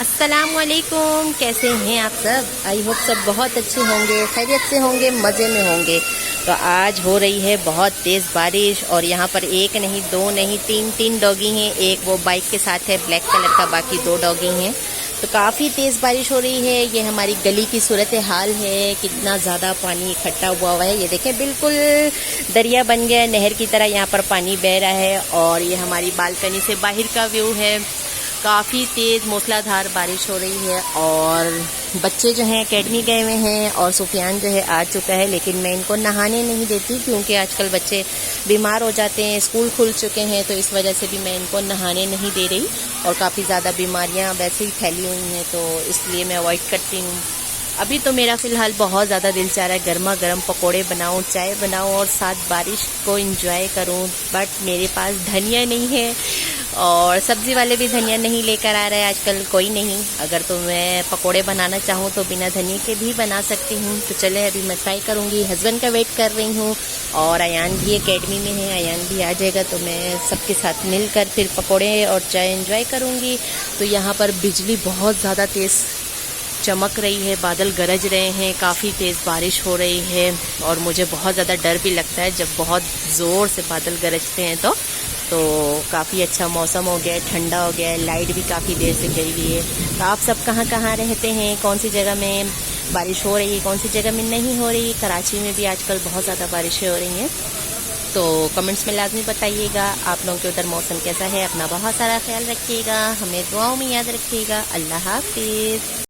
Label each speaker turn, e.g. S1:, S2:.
S1: अस्सलामुअलैकुम, कैसे हैं आप सब। आई होप सब बहुत अच्छे होंगे, खैरियत से होंगे, मज़े में होंगे। तो आज हो रही है बहुत तेज़ बारिश और यहाँ पर एक नहीं, दो नहीं, तीन डॉगी हैं। एक वो बाइक के साथ है ब्लैक कलर का, बाकी दो डॉगी हैं। तो काफ़ी तेज़ बारिश हो रही है। ये हमारी गली की सूरत हाल है, कितना ज़्यादा पानी इकट्ठा हुआ है। ये देखें, बिल्कुल दरिया बन गया, नहर की तरह यहाँ पर पानी बह रहा है। और ये हमारी बालकनी से बाहर का व्यू है। काफ़ी तेज़ मूसलाधार बारिश हो रही है और बच्चे जो हैं एकेडमी गए हुए हैं और सुफियान जो है आ चुका है, लेकिन मैं इनको नहाने नहीं देती क्योंकि आजकल बच्चे बीमार हो जाते हैं। स्कूल खुल चुके हैं तो इस वजह से भी मैं इनको नहाने नहीं दे रही और काफ़ी ज़्यादा बीमारियां वैसे ही फैली हुई हैं, तो इसलिए मैं अवॉइड करती हूँ। अभी तो मेरा फ़िलहाल बहुत ज़्यादा दिल चाह रहा है गर्मा गर्म पकोड़े बनाऊँ, चाय बनाऊँ और साथ बारिश को एंजॉय करूँ, बट मेरे पास धनिया नहीं है और सब्ज़ी वाले भी धनिया नहीं लेकर आ रहे हैं आजकल, कोई नहीं। अगर तो मैं पकोड़े बनाना चाहूँ तो बिना धनिया के भी बना सकती हूँ। तो चले अभी मैं ट्राई करूँगी। हस्बैंड का वेट कर रही हूँ और अयान भी एकेडमी में है, अयान भी आ जाएगा तो मैं सबके साथ मिलकर फिर पकोड़े और चाय एंजॉय करूँगी। तो यहाँ पर बिजली बहुत ज़्यादा तेज़ चमक रही है, बादल गरज रहे हैं, काफ़ी तेज़ बारिश हो रही है और मुझे बहुत ज़्यादा डर भी लगता है जब बहुत ज़ोर से बादल गरजते हैं। तो काफ़ी अच्छा मौसम हो गया है, ठंडा हो गया है, लाइट भी काफ़ी देर से गई हुई है। तो आप सब कहाँ कहाँ रहते हैं, कौन सी जगह में बारिश हो रही है, कौन सी जगह में नहीं हो रही। कराची में भी आजकल बहुत ज़्यादा बारिशें हो रही हैं, तो कमेंट्स में लाजमी बताइएगा आप लोगों के उधर मौसम कैसा है। अपना बहुत सारा ख्याल रखिएगा, हमें दुआओं में याद रखिएगा। अल्लाह हाफिज़।